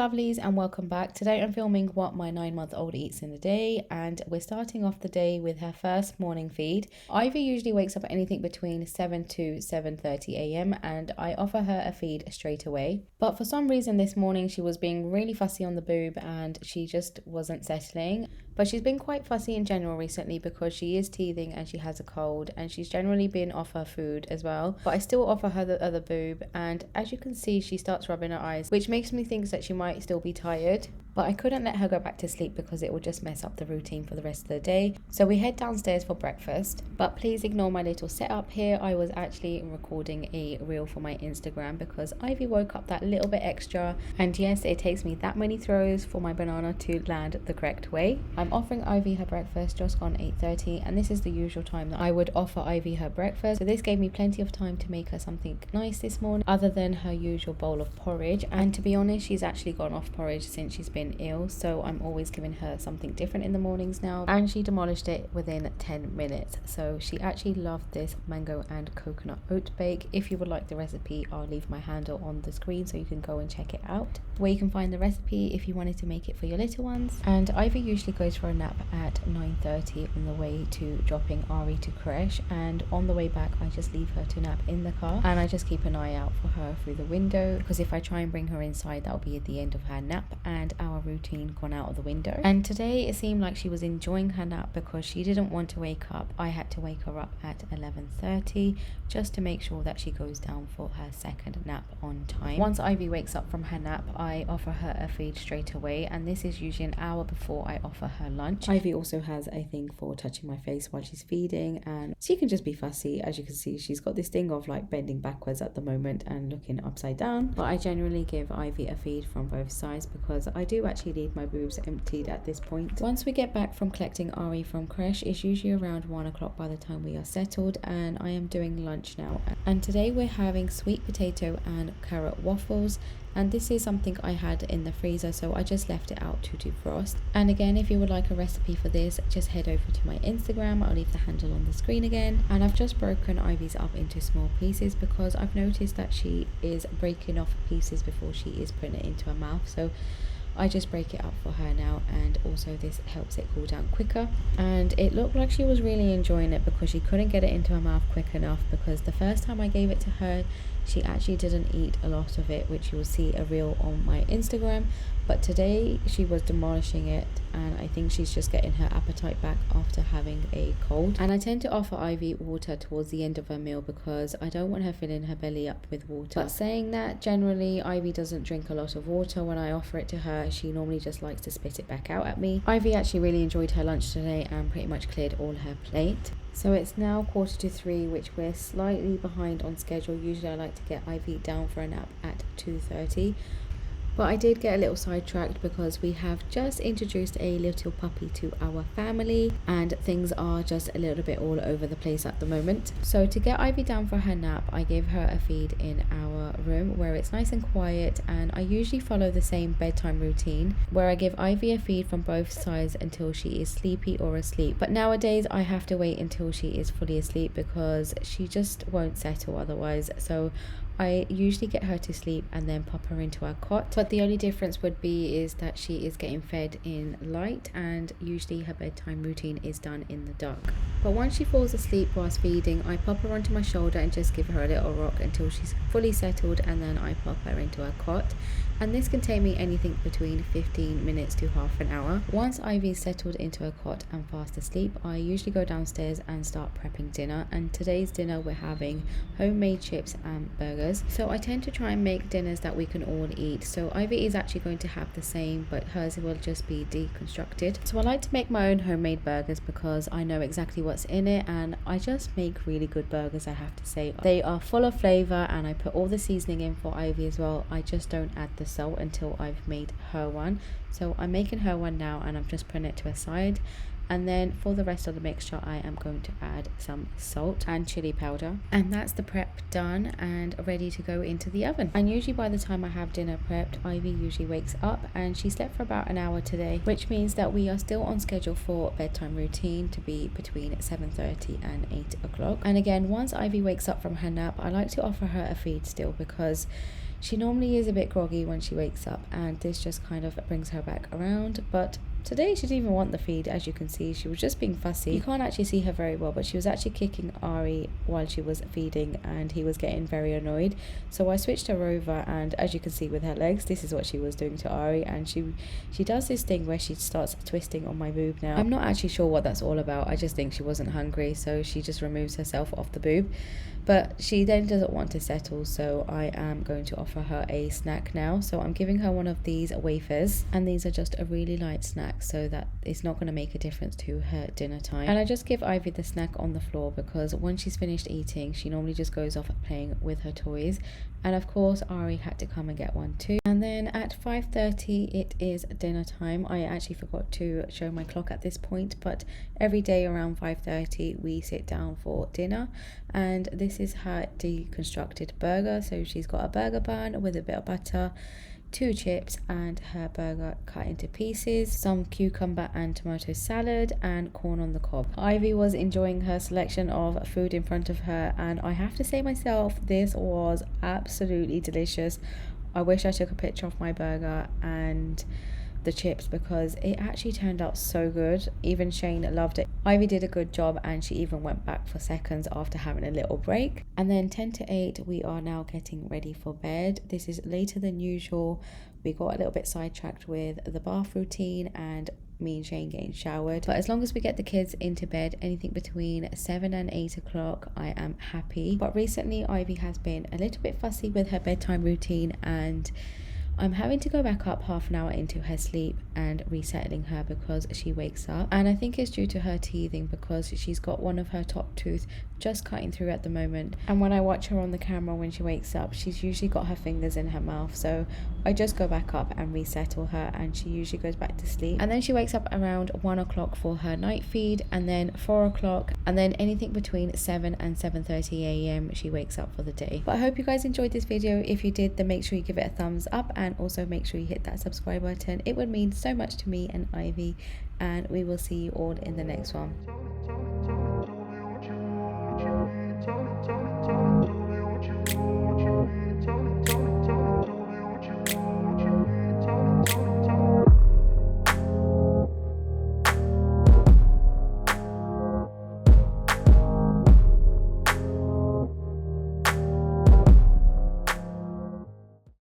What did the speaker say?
lovelies, and welcome back. Today I'm filming what my 9-month-old eats in a day, and we're starting off the day with her first morning feed. Ivy usually wakes up at anything between 7 to 7:30 a.m. and I offer her a feed straight away. But for some reason this morning she was being really fussy on the boob and she just wasn't settling. But she's been quite fussy in general recently because she is teething and she has a cold, and she's generally been off her food as well. But I still offer her the other boob, and as you can see she starts rubbing her eyes, which makes me think that she might still be tired. But I couldn't let her go back to sleep because it would just mess up the routine for the rest of the day. So we head downstairs for breakfast. But please ignore my little setup here. I was actually recording a reel for my Instagram because Ivy woke up that little bit extra. And yes, it takes me that many throws for my banana to land the correct way. I'm offering Ivy her breakfast just gone 8:30, and this is the usual time that I would offer Ivy her breakfast. So this gave me plenty of time to make her something nice this morning other than her usual bowl of porridge. And to be honest, she's actually gone off porridge since she's been ill, so I'm always giving her something different in the mornings now, and she demolished it within 10 minutes. So she actually loved this mango and coconut oat bake. If you would like the recipe, I'll leave my handle on the screen so you can go and check it out, where you can find the recipe if you wanted to make it for your little ones. And Ivy usually goes for a nap at 9:30 on the way to dropping Ari to creche, and on the way back I just leave her to nap in the car, and I just keep an eye out for her through the window, because if I try and bring her inside, that'll be at the end of her nap and our routine gone out of the window. And today it seemed like she was enjoying her nap because she didn't want to wake up. I had to wake her up at 11:30 just to make sure that she goes down for her second nap on time. Once Ivy wakes up from her nap, I offer her a feed straight away, and this is usually an hour before I offer her lunch. Ivy also has a thing for touching my face while she's feeding, and she can just be fussy. As you can see, she's got this thing of like bending backwards at the moment and looking upside down. But I generally give Ivy a feed from both sides because I do actually leave my boobs emptied at this point. Once we get back from collecting Ari from creche, it's usually around 1 o'clock by the time we are settled, and I am doing lunch now. And today we're having sweet potato and carrot waffles, and this is something I had in the freezer, so I just left it out to defrost. And again, if you would like a recipe for this, just head over to my Instagram. I'll leave the handle on the screen again. And I've just broken Ivy's up into small pieces because I've noticed that she is breaking off pieces before she is putting it into her mouth, so I just break it up for her now, and also this helps it cool down quicker. And it looked like she was really enjoying it because she couldn't get it into her mouth quick enough, because the first time I gave it to her she actually didn't eat a lot of it, which you will see a reel on my Instagram. But today she was demolishing it, and I think she's just getting her appetite back after having a cold. And I tend to offer Ivy water towards the end of her meal because I don't want her filling her belly up with water. But saying that, generally Ivy doesn't drink a lot of water. When I offer it to her, she normally just likes to spit it back out at me. Ivy actually really enjoyed her lunch today and pretty much cleared all her plate. So it's now 2:45, which we're slightly behind on schedule. Usually I like to get Ivy down for a nap at 2:30. But I did get a little sidetracked because we have just introduced a little puppy to our family, and things are just a little bit all over the place at the moment. So to get Ivy down for her nap, I give her a feed in our room where it's nice and quiet, and I usually follow the same bedtime routine where I give Ivy a feed from both sides until she is sleepy or asleep. But nowadays I have to wait until she is fully asleep because she just won't settle otherwise. So I usually get her to sleep and then pop her into her cot. But the only difference would be is that she is getting fed in light, and usually her bedtime routine is done in the dark. But once she falls asleep whilst feeding, I pop her onto my shoulder and just give her a little rock until she's fully settled, and then I pop her into her cot. And this can take me anything between 15 minutes to half an hour. Once Ivy's settled into her cot and fast asleep, I usually go downstairs and start prepping dinner. And today's dinner we're having homemade chips and burgers. So I tend to try and make dinners that we can all eat. So Ivy is actually going to have the same, but hers will just be deconstructed. So I like to make my own homemade burgers because I know exactly what's in it, and I just make really good burgers, I have to say. They are full of flavour, and I put all the seasoning in for Ivy as well. I just don't add the salt until I've made her one. So I'm making her one now, and I'm just putting it to a side. And then for the rest of the mixture, I am going to add some salt and chili powder. And that's the prep done and ready to go into the oven. And usually by the time I have dinner prepped, Ivy usually wakes up, and she slept for about an hour today, which means that we are still on schedule for bedtime routine to be between 7:30 and 8 o'clock. And again, once Ivy wakes up from her nap, I like to offer her a feed still, because she normally is a bit groggy when she wakes up, and this just kind of brings her back around. But today she didn't even want the feed. As you can see, she was just being fussy. You can't actually see her very well, but she was actually kicking Ari while she was feeding, and he was getting very annoyed. So I switched her over, and as you can see with her legs, this is what she was doing to Ari. And she does this thing where she starts twisting on my boob now. I'm not actually sure what that's all about. I just think she wasn't hungry, so she just removes herself off the boob. But she then doesn't want to settle, so I am going to offer her a snack now. So I'm giving her one of these wafers, and these are just a really light snack, so that it's not going to make a difference to her dinner time. And I just give Ivy the snack on the floor, because when she's finished eating, she normally just goes off playing with her toys. And of course, Ari had to come and get one too. And then at 5:30 it is dinner time. I actually forgot to show my clock at this point, but every day around 5:30 we sit down for dinner. And this is her deconstructed burger. So she's got a burger bun with a bit of butter, 2 chips, and her burger cut into pieces, some cucumber and tomato salad, and corn on the cob. Ivy was enjoying her selection of food in front of her, and I have to say myself, this was absolutely delicious. I wish I took a picture of my burger and the chips, because it actually turned out so good. Even Shane loved it. Ivy did a good job, and she even went back for seconds after having a little break. And then 10 to 8 we are now getting ready for bed. This is later than usual. We got a little bit sidetracked with the bath routine and me and Shane getting showered, but as long as we get the kids into bed anything between 7 and 8 o'clock, I am happy. But recently Ivy has been a little bit fussy with her bedtime routine, and I'm having to go back up half an hour into her sleep and resettling her because she wakes up. And I think it's due to her teething, because she's got one of her top tooth just cutting through at the moment. And when I watch her on the camera when she wakes up, she's usually got her fingers in her mouth. So I just go back up and resettle her, and she usually goes back to sleep. And then she wakes up around 1 o'clock for her night feed, and then 4 o'clock, and then anything between 7 and 7:30 a.m. she wakes up for the day. But I hope you guys enjoyed this video. If you did, then make sure you give it a thumbs up, and also make sure you hit that subscribe button. It would mean so much to me and Ivy, and we will see you all in the next one.